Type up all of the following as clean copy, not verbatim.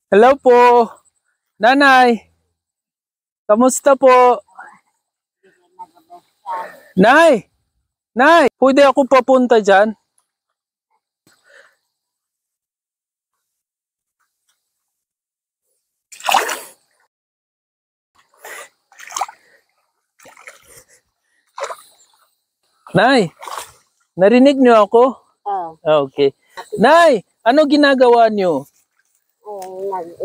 Hello po, nanay. Kamusta po? Nay, nay, pwede ako papunta dyan? Nay, narinig niyo ako? Okay. Nay, ano ginagawa niyo?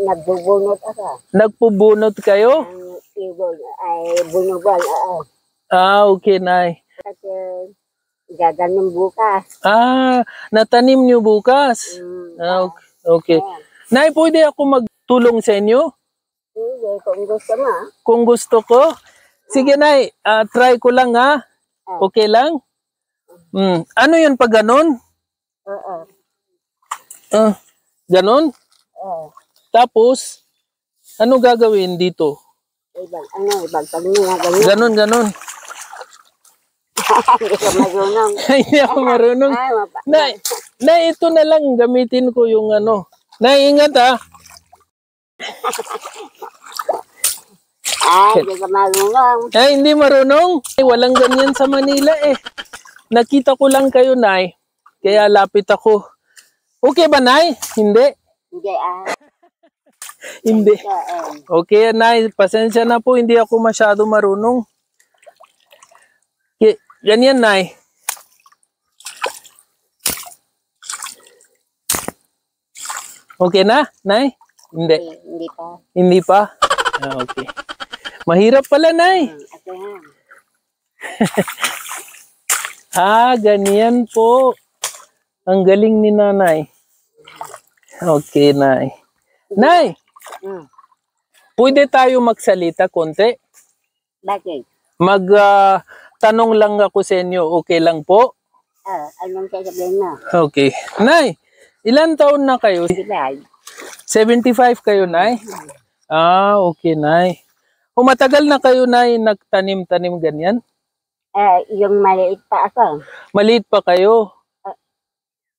Nagbubunot ako. Nagpubunot kayo? Ang ibon ay bunugan. Okay, nay. Kasi gaganon bukas. Natanim niyo bukas? Okay. Nay, pwede ako magtulong sa inyo? Sige, kung gusto mo. Kung gusto ko? Sige, nay. Try ko lang, ha? Okay lang? Ano yun pag ganun? Ganun? Tapos, ano gagawin dito? Ibang pag niya, ganyan. Ganun. Hindi ka marunong. Hindi ako marunong. Na, ito na lang. Gamitin ko yung ano. Ingat ha. Hindi ka marunong. Hindi marunong. Walang ganyan sa Manila eh. Nakita ko lang kayo, Nay. Kaya lapit ako. Okay ba, Nay? Hindi? Hindi. Okay, Nay. Pasensya na po. Hindi ako masyado marunong. Ganyan, Nay. Okay na, Nay? Hindi. Hindi pa. Hindi pa? Okay. Mahirap pala, Nay. Ganyan po. Ang galing ni Nanay. Okay, Nay. Nay! Pwede tayo magsalita konti? Bakit? Tanong lang ako sa inyo. Okay lang po? Anong sasabihin mo? Okay. Nay, ilan taon na kayo? 75 kayo, Nay? Okay, Nay. Matagal na kayo, Nay, nagtanim-tanim ganyan? Yung maliit pa ako. Maliit pa kayo?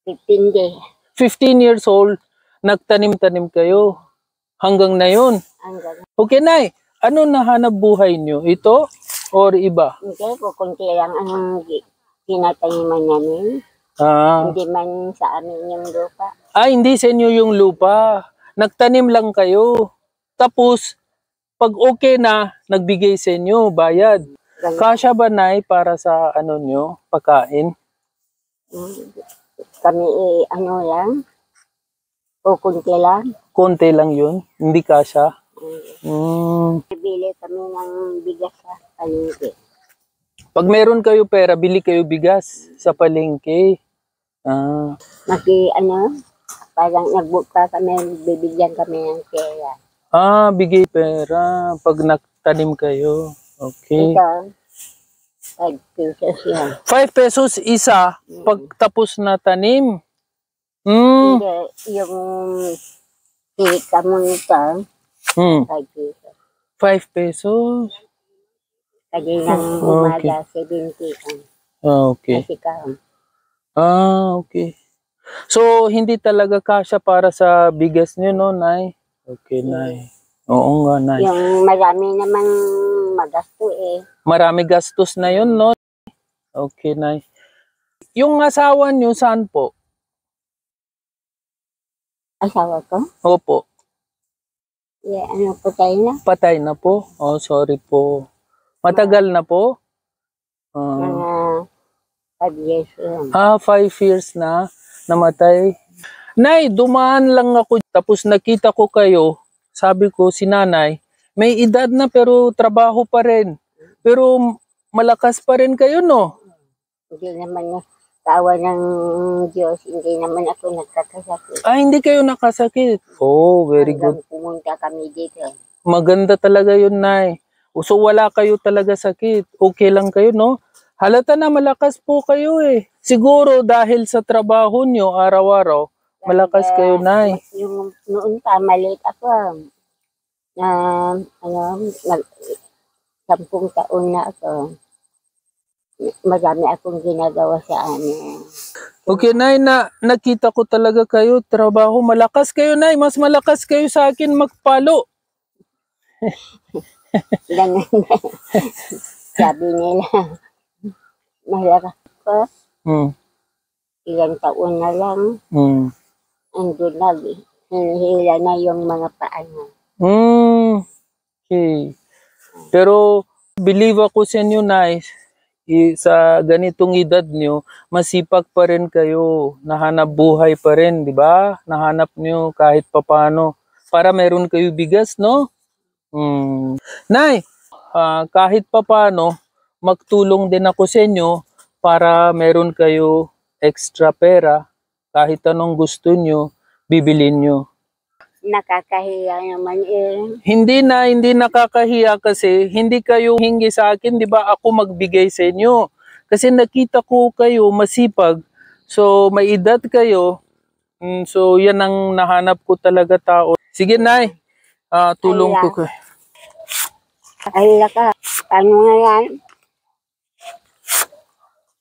15 days. 15 years old, nagtanim-tanim kayo. Hanggang na yun. Okay, Nay. Ano nahanap buhay nyo? Ito or iba? Hindi po, kunti lang ang tinataniman namin. Hindi man sa amin yung lupa. Hindi sa inyo yung lupa. Nagtanim lang kayo. Tapos, pag okay na, nagbigay sa inyo, bayad. Kasya ba, Nay, para sa ano nyo, pagkain? Kami lang. O kunti lang. Konti lang yun? Hindi kasya? Bili kami ng bigas sa palengke. Pag meron kayo pera, bili kayo bigas sa palengke. Parang nag-book pa kami, bibigyan kami ng pera. Bigay pera pag nagtanim kayo. Okay. Ito, 5 pesos yan. 5 pesos isa pag tapos na tanim. Hindi, yung hika mo nito, 5 pesos. 5 pesos. Kaginang umaga, 70. Okay. Okay. So, hindi talaga kasya para sa bigas nyo, no, Nay? Okay, Nay. Oo nga, Nay. Yung marami naman magasto eh. Marami gastos na yun, no? Okay, Nay. Yung asawa nyo, saan po? Asawa ko? Opo. Patay na? Patay na po? Sorry po. Matagal na po? Mga 5 years lang. 5 years na namatay. Nay, dumaan lang ako tapos nakita ko kayo. Sabi ko si Nanay, may edad na pero trabaho pa rin. Pero malakas pa rin kayo, no? Hindi naman tawa ng Diyos, hindi naman ako nagkakasakit. Hindi kayo nakasakit. Very good. Pumunta kami dito. Maganda talaga yun, Nay. So wala kayo talaga sakit. Okay lang kayo, no? Halata na malakas po kayo eh. Siguro dahil sa trabaho nyo araw-araw, malakas kayo, Nay. Yung noon pa, maliit ako. 10 taon na ako. Marami akong ginagawa sa amin. Okay, Nay, nakita ko talaga kayo, trabaho. Malakas kayo, Nay. Mas malakas kayo sa akin magpalo. Ganun. Sabi nila, malakas ko. Ilang taon na lang. Andun na, hinihila na yung mga paa niya. Okay. Pero, believe ako sa inyo, Nay, sa ganitong edad nyo, masipag pa rin kayo, nahanap buhay pa rin, di ba? Nahanap nyo kahit papano, para meron kayo bigas, no? Nay, kahit papano, magtulong din ako sa inyo para meron kayo extra pera, kahit anong gusto nyo, bibilin nyo. Nakakahiya naman eh. Hindi nakakahiya kasi hindi kayo hingi sa akin, di ba? Ako magbigay sa inyo. Kasi nakita ko kayo masipag. So, may edad kayo. So, yan ang nahanap ko talaga tao. Sige, Nay. Tulong ko kayo. Kaya ka. Ano nga yan?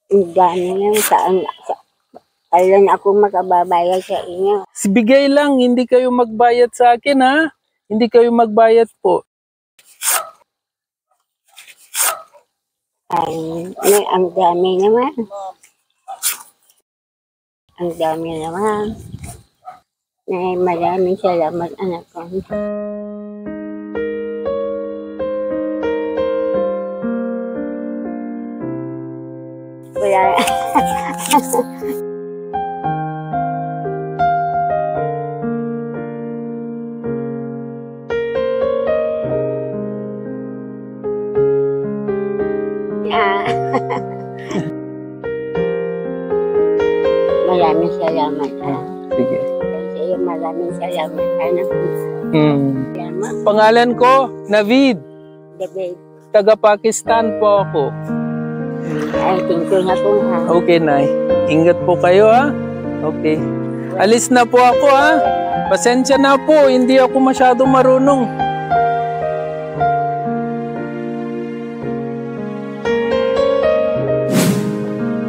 Ang dami lang saan. Kailan ako makababayad sa inyo? Bigay lang, hindi kayo magbayad sa akin, ha? Hindi kayo magbayad po. Ay, ang dami naman. Ang dami naman. Ay, maraming salamat, anak ko. Wala. Maraming salamat. Sige. Sa'yo, maraming salamat. Anak ko. Salamat. Pangalan ko, Navid. David. Taga Pakistan po ako. Ay, tingko na po ha. Okay, Nay. Ingat po kayo, ha? Okay. Alis na po ako, ha? Pasensya na po, hindi ako masyadong marunong.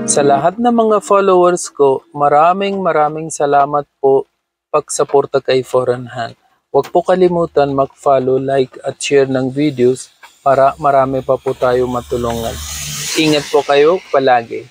Sa lahat ng mga followers ko, maraming salamat po pagsuporta kay Foreign Hand. Huwag po kalimutan mag-follow, like at share ng videos para marami pa po tayo matulungan. Ingat po kayo palagi.